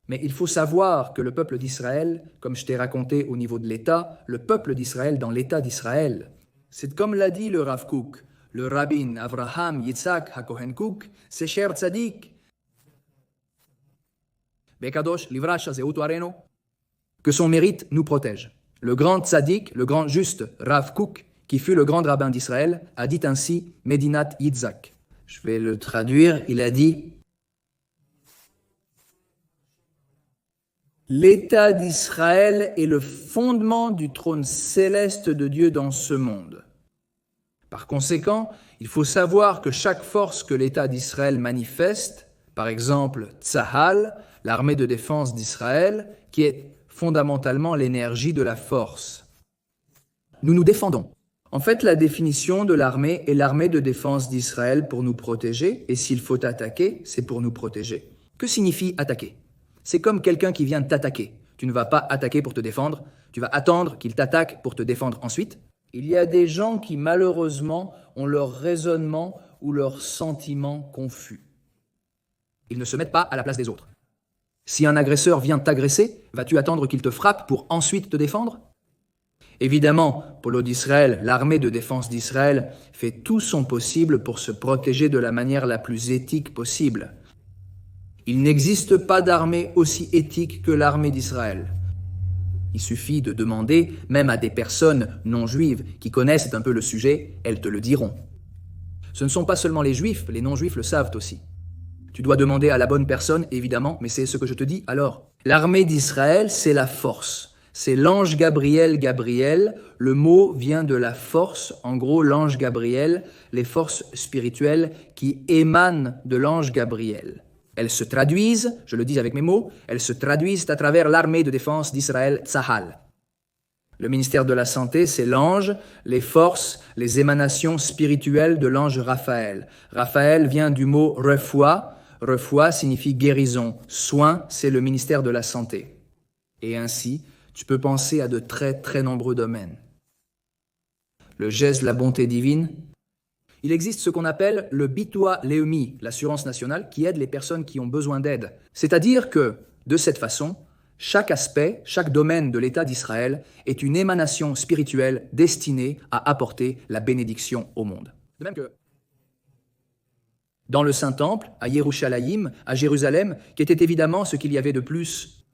Mais il faut savoir que le peuple d'Israël, comme je t'ai raconté au niveau de l'État, le peuple d'Israël dans l'État d'Israël, c'est comme l'a dit le Rav Kook, le rabbin Avraham Yitzhak HaKohen Kook, c'est cher tzaddik. Bekadosh livracha zeutu areno, que son mérite nous protège. Le grand tzaddik, le grand juste Rav Kook, qui fut le grand rabbin d'Israël, a dit ainsi Medinat Yitzhak. Je vais le traduire, il a dit l'État d'Israël est le fondement du trône céleste de Dieu dans ce monde. Par conséquent, il faut savoir que chaque force que l'État d'Israël manifeste, par exemple Tzahal, l'armée de défense d'Israël, qui est fondamentalement l'énergie de la force. Nous nous défendons. En fait, la définition de l'armée est l'armée de défense d'Israël pour nous protéger, et s'il faut attaquer, c'est pour nous protéger. Que signifie attaquer ? C'est comme quelqu'un qui vient t'attaquer. Tu ne vas pas attaquer pour te défendre, tu vas attendre qu'il t'attaque pour te défendre ensuite. Il y a des gens qui, malheureusement, ont leur raisonnement ou leurs sentiments confus. Ils ne se mettent pas à la place des autres. Si un agresseur vient t'agresser, vas-tu attendre qu'il te frappe pour ensuite te défendre ? Évidemment, Polo d'Israël, l'armée de défense d'Israël, fait tout son possible pour se protéger de la manière la plus éthique possible. Il n'existe pas d'armée aussi éthique que l'armée d'Israël. Il suffit de demander, même à des personnes non juives qui connaissent un peu le sujet, elles te le diront. Ce ne sont pas seulement les juifs, les non-juifs le savent aussi. Tu dois demander à la bonne personne, évidemment, mais c'est ce que je te dis alors. L'armée d'Israël, c'est la force. C'est l'ange Gabriel. Le mot vient de la force. En gros, l'ange Gabriel, les forces spirituelles qui émanent de l'ange Gabriel. Elles se traduisent, je le dis avec mes mots, elles se traduisent à travers l'armée de défense d'Israël, Tzahal. Le ministère de la Santé, c'est l'ange, les forces, les émanations spirituelles de l'ange Raphaël. Raphaël vient du mot refoua. Refoua signifie guérison. Soin, c'est le ministère de la Santé. Et ainsi, tu peux penser à de très très nombreux domaines. Le geste de la bonté divine. Il existe ce qu'on appelle le Bitua Leumi, l'assurance nationale, qui aide les personnes qui ont besoin d'aide. C'est-à-dire que, de cette façon, chaque aspect, chaque domaine de l'État d'Israël est une émanation spirituelle destinée à apporter la bénédiction au monde. De même que dans le Saint-Temple, à Yerushalayim, à Jérusalem, qui était évidemment ce qu'il y avait de plus,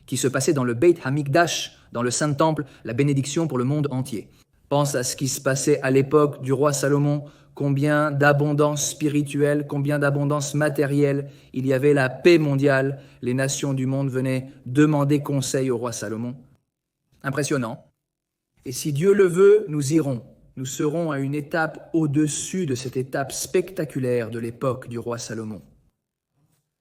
qui se passait dans le Beit Hamikdash, dans le Saint-Temple, la bénédiction pour le monde entier. Pense à ce qui se passait à l'époque du roi Salomon, combien d'abondance spirituelle, combien d'abondance matérielle, il y avait la paix mondiale, les nations du monde venaient demander conseil au roi Salomon. Impressionnant. Et si Dieu le veut, nous irons. Nous serons à une étape au-dessus de cette étape spectaculaire de l'époque du roi Salomon.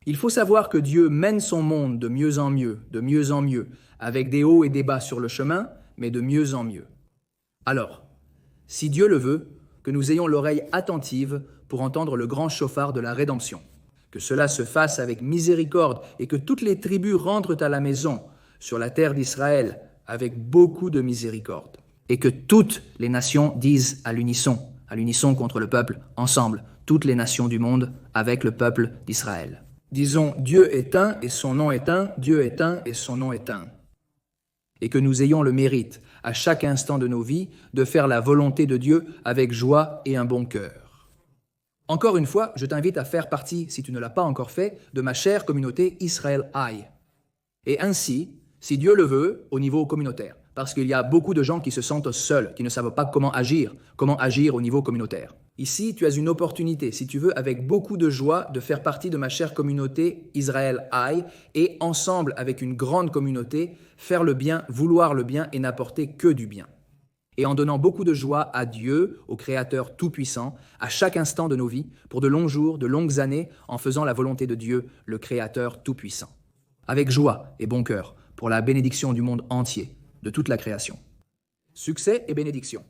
Il faut savoir que Dieu mène son monde de mieux en mieux, avec des hauts et des bas sur le chemin, mais de mieux en mieux. Alors, si Dieu le veut, que nous ayons l'oreille attentive pour entendre le grand chauffard de la rédemption, que cela se fasse avec miséricorde et que toutes les tribus rentrent à la maison sur la terre d'Israël avec beaucoup de miséricorde, et que toutes les nations disent à l'unisson contre le peuple, ensemble, toutes les nations du monde avec le peuple d'Israël. Disons, Dieu est un et son nom est un, Dieu est un et son nom est un. Et que nous ayons le mérite, à chaque instant de nos vies, de faire la volonté de Dieu avec joie et un bon cœur. Encore une fois, je t'invite à faire partie, si tu ne l'as pas encore fait, de ma chère communauté Israel I. Et ainsi, si Dieu le veut, au niveau communautaire, parce qu'il y a beaucoup de gens qui se sentent seuls, qui ne savent pas comment agir au niveau communautaire. Ici, tu as une opportunité, si tu veux, avec beaucoup de joie, de faire partie de ma chère communauté Israel I, et ensemble, avec une grande communauté, faire le bien, vouloir le bien et n'apporter que du bien. Et en donnant beaucoup de joie à Dieu, au Créateur Tout-Puissant, à chaque instant de nos vies, pour de longs jours, de longues années, en faisant la volonté de Dieu, le Créateur Tout-Puissant. Avec joie et bon cœur, pour la bénédiction du monde entier, de toute la création. Succès et bénédiction.